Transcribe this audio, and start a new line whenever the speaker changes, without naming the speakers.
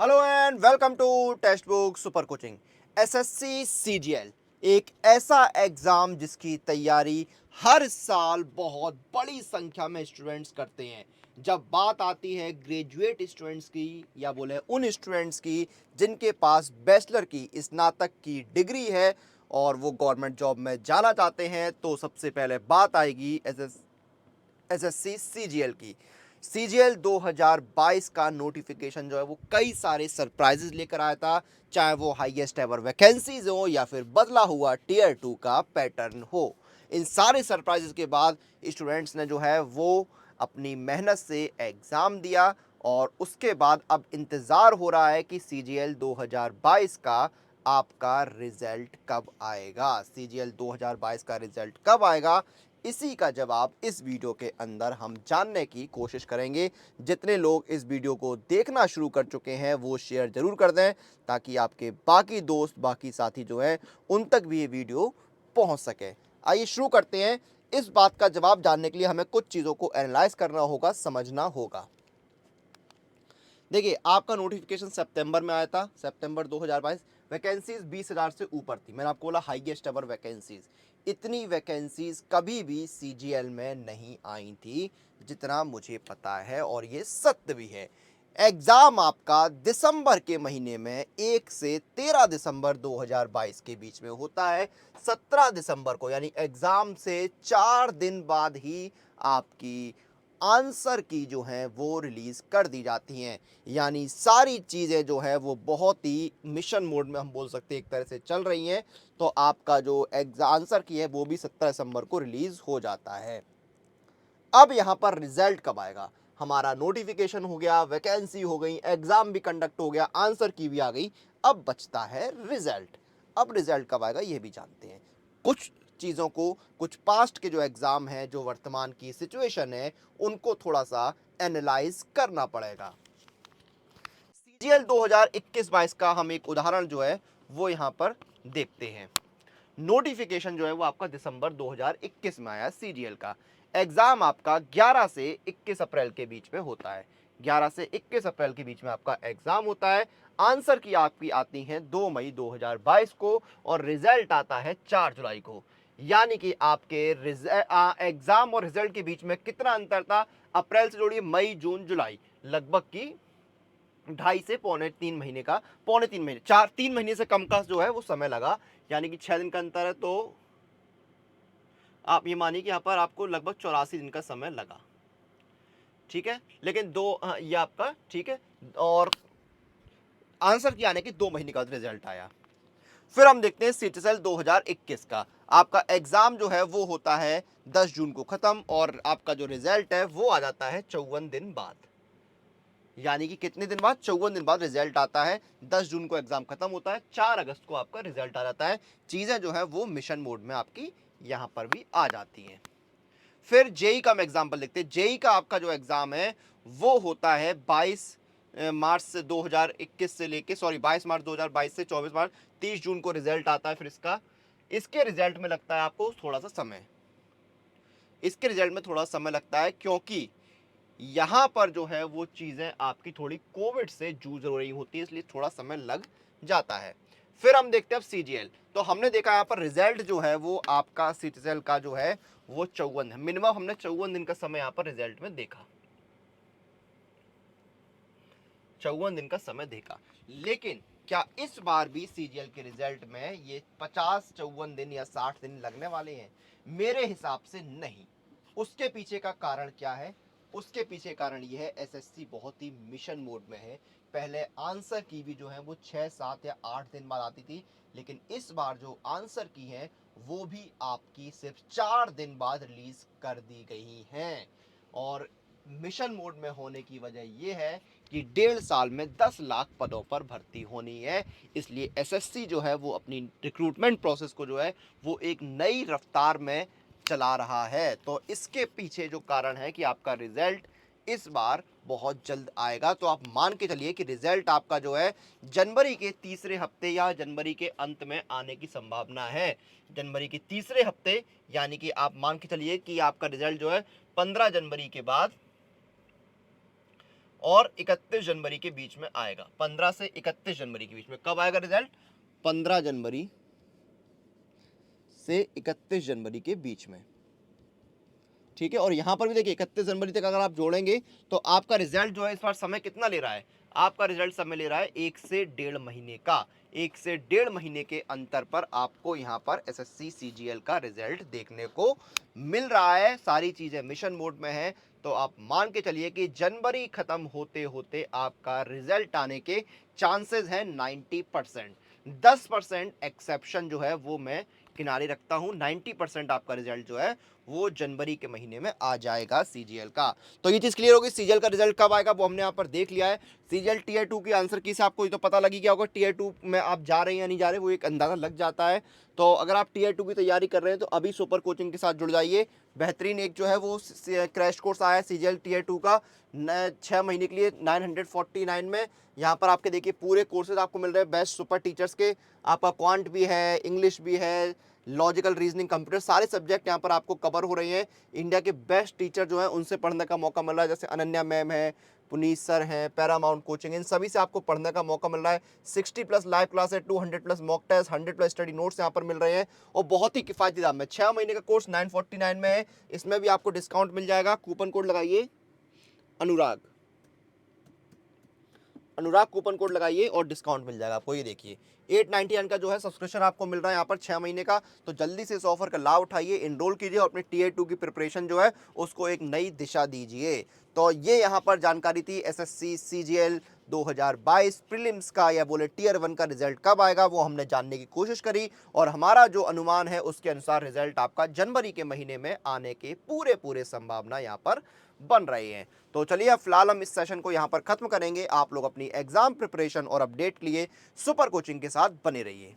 Hello and welcome to text book super coaching. SSC CGL एक ऐसा exam जिसकी तैयारी हर साल बहुत बड़ी संख्या में स्टूडेंट्स करते हैं। जब बात आती है ग्रेजुएट स्टूडेंट्स की या बोले उन स्टूडेंट्स की जिनके पास बैचलर की स्नातक की डिग्री है और वो गवर्नमेंट जॉब में जाना चाहते हैं, तो सबसे पहले बात आएगी एसएससी सीजीएल की। सीजीएल 2022 का नोटिफिकेशन जो है वो कई सारे सरप्राइजेस लेकर आया था, चाहे वो हाईएस्ट एवर वैकेंसीज हो या फिर बदला हुआ टीयर 2 का पैटर्न हो। इन सारे सरप्राइजेस के बाद स्टूडेंट्स ने जो है वो अपनी मेहनत से एग्ज़ाम दिया और उसके बाद अब इंतज़ार हो रहा है कि सीजीएल 2022 का आपका रिजल्ट कब आएगा। सीजीएल 2022 का रिजल्ट कब आएगा, इसी का जवाब इस वीडियो के अंदर हम जानने की कोशिश करेंगे। जितने लोग इस वीडियो को देखना शुरू कर चुके हैं वो शेयर जरूर कर दें, ताकि आपके बाकी दोस्त बाकी साथी जो हैं उन तक भी ये वीडियो पहुंच सके। आइए शुरू करते हैं। इस बात का जवाब जानने के लिए हमें कुछ चीज़ों को एनालाइज करना होगा, समझना होगा। देखिए, आपका नोटिफिकेशन सितंबर में आया था, सितंबर 2022। वैकेंसीज 20,000 से ऊपर थी। मैंने आपको बोला हाईएस्ट एवर वैकेंसीज। इतनी वैकेंसीज कभी भी सीजीएल में नहीं आई थी, जितना मुझे पता है, और ये सत्य भी है। एग्जाम आपका दिसंबर के महीने में 1 से 13 दिसंबर 2022 के बीच में होता है। 17 दिसंबर को यानी एग्जाम से 4 दिन बाद ही आपकी आंसर की जो है वो रिलीज कर दी जाती हैं। यानी सारी चीज़ें जो है वो बहुत ही मिशन मोड में हम बोल सकते हैं एक तरह से चल रही हैं। तो आपका जो एग्जाम आंसर की है वो भी 17 दिसंबर को रिलीज हो जाता है। अब यहाँ पर रिजल्ट कब आएगा? हमारा नोटिफिकेशन हो गया, वैकेंसी हो गई, एग्जाम भी कंडक्ट हो गया, आंसर की भी आ गई। अब बचता है रिजल्ट। अब रिजल्ट कब आएगा ये भी जानते हैं। कुछ चीज़ों को, कुछ पास्ट के जो एग्जाम है, जो वर्तमान की सिचुएशन है, उनको थोड़ा सा एनालाइज करना पड़ेगा। सीजीएल 2021-22 का हम एक उदाहरण जो है वो यहाँ पर देखते हैं। नोटिफिकेशन जो है वो आपका दिसंबर 2021 में आया सीजीएल का। एग्जाम आपका 11 से 21 अप्रैल के बीच में होता है। 11 से 21 अप्रैल के बीच में आपका एग्जाम होता है। आंसर की आपकी आती है 2 मई 2022 को और रिजल्ट आता है 4 जुलाई को। यानी कि आपके एग्जाम और रिजल्ट के बीच में कितना अंतर था? अप्रैल से जोड़िए मई जून जुलाई, लगभग की 2.5 से पौने 3 महीने का, पौने 3 महीने, 3 महीने से कम का जो है वो समय लगा। यानी कि 6 दिन का अंतर है, तो आप ये मानिए कि यहाँ पर आपको लगभग 84 दिन का समय लगा। ठीक है, लेकिन ये आपका ठीक है। और आंसर की आने की 2 महीने का रिजल्ट आया। फिर हम देखते हैं सीटीएल 2021 का। आपका एग्जाम जो है वो होता है 10 जून को खत्म और आपका जो रिजल्ट है वो आ जाता है 54 दिन बाद। यानी कि कितने दिन बाद? 54 दिन बाद रिजल्ट आता है। 10 जून को एग्जाम खत्म होता है, 4 अगस्त को आपका रिजल्ट आ जाता है। चीजें जो है वो मिशन मोड में आपकी यहां पर भी आ जाती हैं। फिर जेई का हम एग्जाम्पल देखते हैं। जेई का आपका जो एग्जाम है वो होता है 22 मार्च से 2021 से लेके 22 मार्च 2022 से 24 मार्च, 30 जून को रिजल्ट आता है। फिर इसके रिजल्ट में लगता है आपको थोड़ा सा समय। इसके रिजल्ट में थोड़ा समय लगता है क्योंकि यहां पर जो है वो चीजें आपकी थोड़ी कोविड से जूझ रही होती है, इसलिए थोड़ा समय लग जाता है। फिर हम देखते हैं अब सीजीएल। तो हमने देखा यहाँ पर रिजल्ट जो है वो आपका सीजीएल का जो है वो 54 है। मिनिमम हमने 54 दिन का समय यहाँ पर रिजल्ट में देखा, 54 दिन का समय देखा। लेकिन क्या इस बार भी सीजीएल के रिजल्ट में ये 50 54 दिन या 60 दिन लगने वाले हैं? मेरे हिसाब से नहीं। उसके पीछे का कारण क्या है? उसके पीछे कारण यह है, एसएससी बहुत ही मिशन मोड में है। पहले आंसर की भी जो है वो 6 7 या 8 दिन बाद आती थी, लेकिन इस बार जो आंसर की है वो भी आपकी सिर्फ 4 दिन बाद रिलीज कर दी गई हैं। और मिशन मोड में होने की वजह यह है कि 1.5 साल में 10 लाख पदों पर भर्ती होनी है। इसलिए एसएससी जो है वो अपनी रिक्रूटमेंट प्रोसेस को जो है वो एक नई रफ्तार में चला रहा है। तो इसके पीछे जो कारण है कि आपका रिजल्ट इस बार बहुत जल्द आएगा। तो आप मान के चलिए कि रिजल्ट आपका जो है जनवरी के तीसरे हफ्ते या जनवरी के अंत में आने की संभावना है। जनवरी के तीसरे हफ्ते, यानी कि आप मान के चलिए कि आपका रिजल्ट जो है 15 जनवरी के बाद और 31 जनवरी के बीच में आएगा। 15 से 31 जनवरी के बीच में कब आएगा रिजल्ट? 15 जनवरी से 31 जनवरी के बीच में, ठीक है। और यहां पर भी देखिए 31 जनवरी तक अगर आप जोड़ेंगे तो आपका रिजल्ट जो है इस बार समय कितना ले रहा है? आपका रिजल्ट समय ले रहा है 1 से 1.5 महीने का। 1 से 1.5 महीने के अंतर पर आपको यहाँ पर एसएससी सीजीएल का रिजल्ट देखने को मिल रहा है। सारी चीजें मिशन मोड में है, तो आप मान के चलिए कि जनवरी खत्म होते होते आपका रिजल्ट आने के चांसेस हैं 90%। 10% एक्सेप्शन जो है वो मैं किनारे रखता हूं। 90% आपका रिजल्ट जो है वो जनवरी के महीने में आ जाएगा सीजीएल का। तो ये चीज क्लियर होगी, सीजीएल का रिजल्ट कब आएगा वो हमने यहाँ पर देख लिया है। सीजीएल टीयर 2 की आंसर की से आपको ये तो पता लगी गया होगा टीयर 2 में आप जा रहे हैं या नहीं जा रहे, वो एक अंदाजा लग जाता है। तो अगर आप टीयर 2 की तैयारी कर रहे हैं तो अभी सुपर कोचिंग के साथ जुड़ जाइए। बेहतरीन एक जो है वो क्रैश कोर्स आया है सीजीएल टीयर 2 का 6 महीने के लिए 949 में। यहाँ पर आपके देखिए पूरे कोर्सेज आपको मिल रहे हैं बेस्ट सुपर टीचर्स के। आपका क्वांट भी है, इंग्लिश भी है, लॉजिकल रीजनिंग, कंप्यूटर, सारे सब्जेक्ट यहाँ पर आपको कवर हो रहे हैं। इंडिया के बेस्ट टीचर जो हैं उनसे पढ़ने का मौका मिल रहा है, जैसे अनन्या मैम है, पुनीत सर हैं, पैरामाउंट कोचिंग, इन सभी से आपको पढ़ने का मौका मिल रहा है। 60+ लाइव क्लास है, 200+ मॉक टेस्ट, 100+ स्टडी नोट्स यहाँ पर मिल रहे हैं और बहुत ही किफायती दाम में। 6 महीने का कोर्स 949 में है, इसमें भी आपको डिस्काउंट मिल जाएगा। कूपन कोड लगाइए अनुराग, अनुराग कूपन कोड लगाइए और डिस्काउंट मिल जाएगा आपको। ये देखिए 899 का जो है सब्सक्रिप्शन आपको मिल रहा है यहाँ पर 6 महीने का। तो जल्दी से इस ऑफर का लाभ उठाइए, इनरोल कीजिए और अपने टीयर 2 की प्रिपरेशन जो है उसको एक नई दिशा दीजिए। तो ये यहाँ पर जानकारी थी एसएससी सीजीएल 2022 प्रीलिम्स का, या बोले टीयर 1 का रिजल्ट कब आएगा वो हमने जानने की कोशिश करी और हमारा जो अनुमान है उसके अनुसार रिजल्ट आपका जनवरी के महीने में आने के पूरे संभावना यहाँ पर बन रही है। तो चलिए अब फिलहाल हम इस सेशन को यहाँ पर खत्म करेंगे। आप लोग अपनी एग्जाम प्रिपरेशन और अपडेट के लिए सुपर कोचिंग के साथ बने रहिए।